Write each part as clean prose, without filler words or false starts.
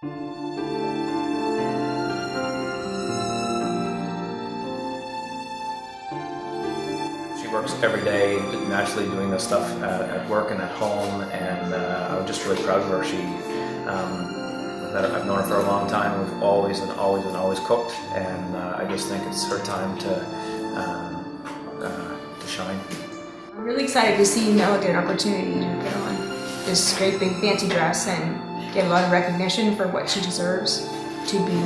She works every day, naturally doing this stuff at work and at home, and I'm just really proud of her. I've known her for a long time. We've always cooked, and I just think it's her time to shine. I'm really excited to see Mel get an opportunity to get on this great big fancy dress and get a lot of recognition for what she deserves, to be,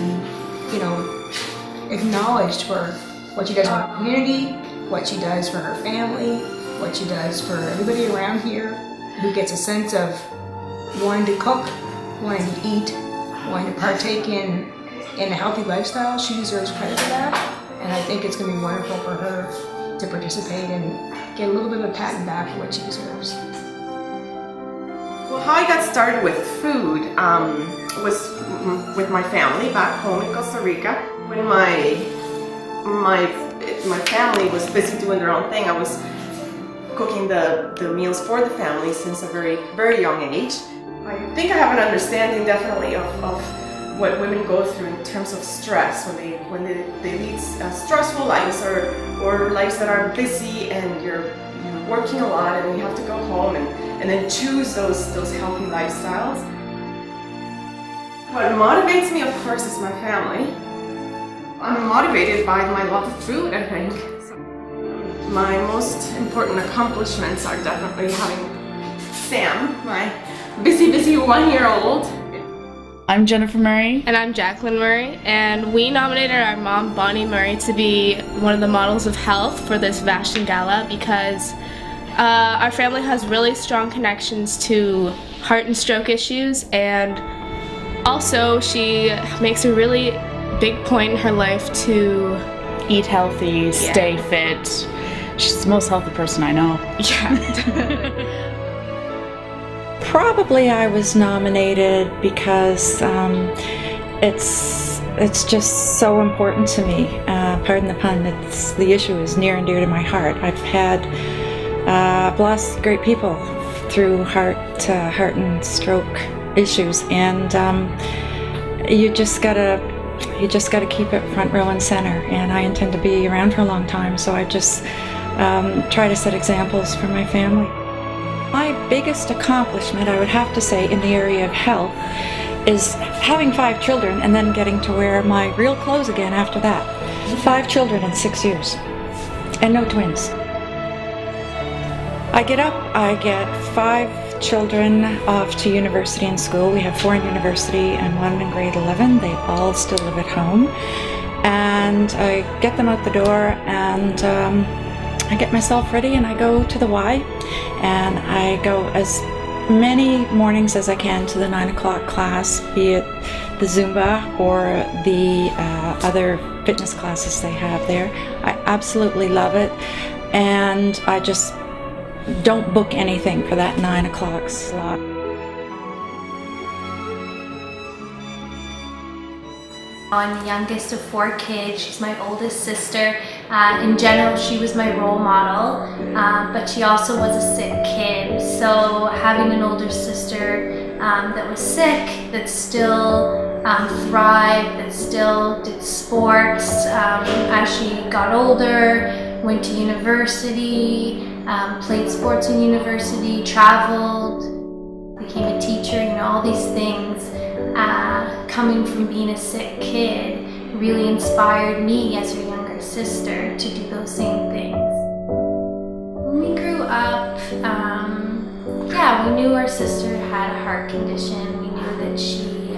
acknowledged for what she does in the community, what she does for her family, what she does for everybody around here, who gets a sense of wanting to cook, wanting to eat, wanting to partake in a healthy lifestyle. She deserves credit for that, and I think it's going to be wonderful for her to participate and get a little bit of a pat and back for what she deserves. Well, how I got started with food was with my family back home in Costa Rica. When my family was busy doing their own thing, I was cooking the meals for the family since a very, very young age. I think I have an understanding definitely of what women go through in terms of stress when they lead stressful lives or lives that are busy, and you're working a lot and you have to go home and then choose those healthy lifestyles. What motivates me, of course, is my family. I'm motivated by my love of food, I think. My most important accomplishments are definitely having Sam, my busy 1-year-old. I'm Jennifer Murray. And I'm Jacqueline Murray, and we nominated our mom, Bonnie Murray, to be one of the models of health for this Vashon Gala because our family has really strong connections to heart and stroke issues, and also she makes a really big point in her life to eat healthy, stay fit. She's the most healthy person I know. Yeah. Probably I was nominated because it's just so important to me. Pardon the pun, the issue is near and dear to my heart. I've lost great people through heart and stroke issues, and you just gotta keep it front row and center. And I intend to be around for a long time, so I just try to set examples for my family. My biggest accomplishment, I would have to say, in the area of health is having 5 children and then getting to wear my real clothes again after that. 5 children in 6 years, and no twins. I get up, I get 5 children off to university and school. We have 4 in university and 1 in grade 11. They all still live at home. And I get them out the door, and I get myself ready and I go to the Y, and I go as many mornings as I can to the 9 o'clock class, be it the Zumba or the other fitness classes they have there. I absolutely love it, and I just don't book anything for that 9 o'clock slot. I'm the youngest of 4 kids. She's my oldest sister. In general, she was my role model, but she also was a sick kid. So having an older sister that was sick, that still thrived, that still did sports as she got older, went to university, played sports in university, traveled, became a teacher, all these things. Coming from being a sick kid really inspired me as her younger sister to do those same things. When we grew up, we knew our sister had a heart condition. We knew that she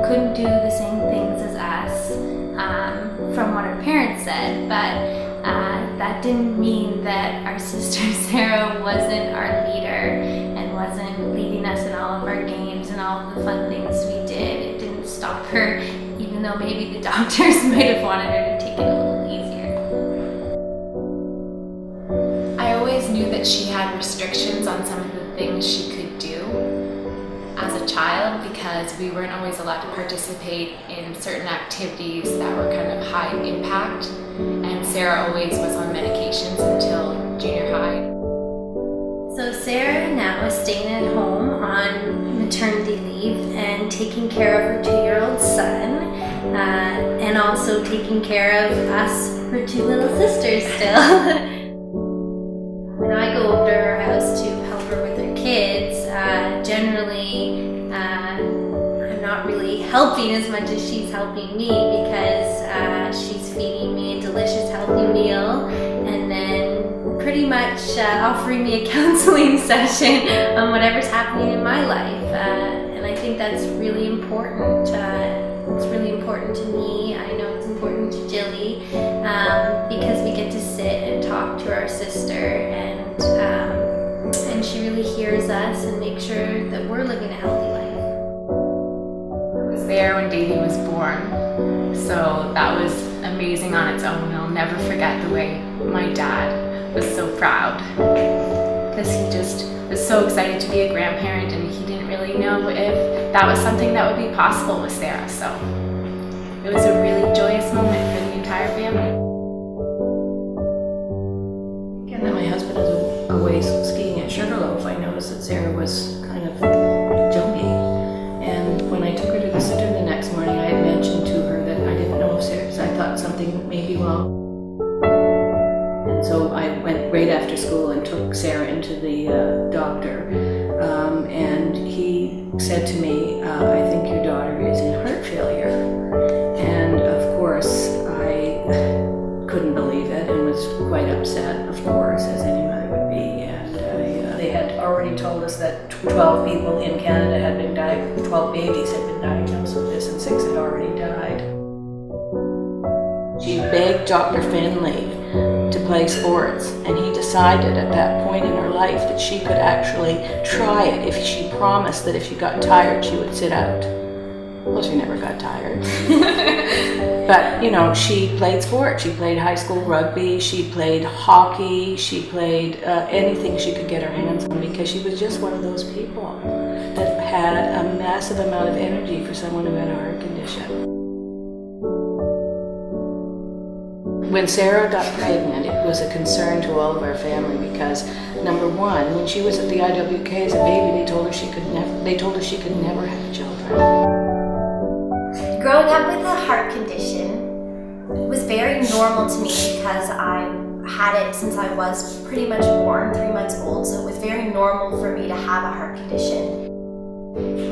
couldn't do the same things as us from what our parents said, but that didn't mean that our sister Sarah wasn't our leader and wasn't leading us in all of our games and all of the fun things we did. It didn't stop her, even though maybe the doctors might have wanted her to take it a little easier. I always knew that she had restrictions on some of the things she could do as a child because we weren't always allowed to participate in certain activities that were kind of high impact, and Sarah always was on medications until junior high. So Sarah now is staying at home on maternity leave, and taking care of her 2-year-old son, and also taking care of us, her 2 little sisters still. When I go over to her house to help her with her kids, generally I'm not really helping as much as she's helping me, because she's feeding me a delicious healthy meal and then pretty much offering me a counseling session on whatever's happening in my life. And I think that's really important. It's really important to me. I know it's important to Jilly, because we get to sit and talk to our sister, and she really hears us and makes sure that we're living a healthy life. I was there when Davey was born, so that was amazing on its own. I'll never forget the way my dad was so proud, because he just was so excited to be a grandparent, and he didn't really know if that was something that would be possible with Sarah. So it was a really joyous moment for the entire family. And then my husband was away skiing at Sugarloaf. I noticed that Sarah was kind of jumpy. And when I took her to the sitter the next morning, I had mentioned to her that I didn't know if Sarah, I thought something may be wrong. And so I went right after school and took Sarah into the doctor. And he said to me, I think your daughter is in heart failure. And of course, I couldn't believe it and was quite upset, of course, as any mother would be. And they had already told us that 12 people in Canada had been diagnosed, 12 babies had been diagnosed with this, and 6 had already died. She begged Dr. Finley to play sports, and he decided at that point in her life that she could actually try it if she promised that if she got tired she would sit out. Well, she never got tired. But, you know, she played sports. She played high school rugby, she played hockey, she played anything she could get her hands on, because she was just one of those people that had a massive amount of energy for someone who had a heart condition. When Sarah got pregnant, it was a concern to all of our family, because number one, when she was at the IWK as a baby, they told her she could never have children. Growing up with a heart condition was very normal to me, because I had it since I was pretty much born, 3 months old, so it was very normal for me to have a heart condition.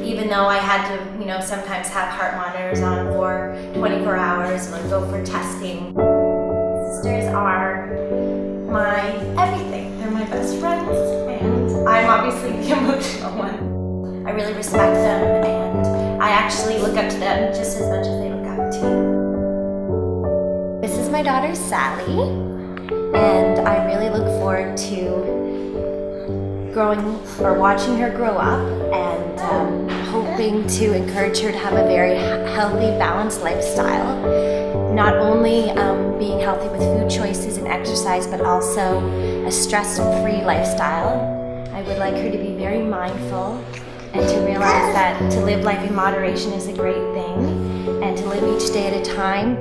Even though I had to, you know, sometimes have heart monitors on for 24 hours and go for testing. Sisters are my everything. They're my best friends, and I'm obviously the emotional one. I really respect them, and I actually look up to them just as much as they look up to me. This is my daughter Sally, and I really look forward to watching her grow up, and hoping to encourage her to have a very healthy, balanced lifestyle. Not only being healthy with food choices and exercise, but also a stress-free lifestyle. I would like her to be very mindful and to realize that to live life in moderation is a great thing, and to live each day at a time.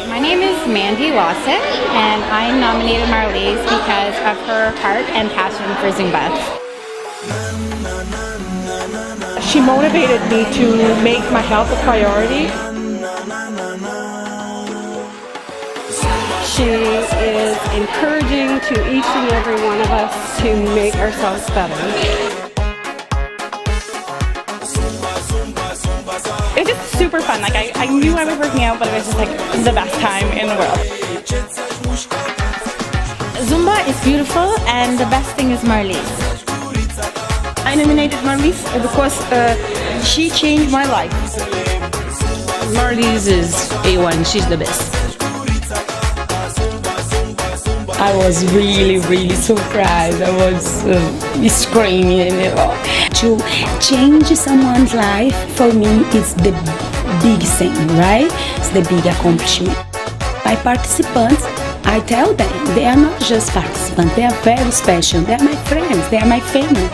My name is Mandy Lawson, and I nominated Marlies because of her heart and passion for Zumba. She motivated me to make my health a priority. She is encouraging to each and every one of us to make ourselves better. It was just super fun. Like I knew I was working out, but it was just like the best time in the world. Zumba is beautiful, and the best thing is Marlies. I nominated Marlies because she changed my life. Marlies is A1, she's the best. I was really surprised. I was screaming. To change someone's life, for me, is the big thing, right? It's the big accomplishment. My participants, I tell them, they are not just participants, they are very special. They are my friends, they are my family.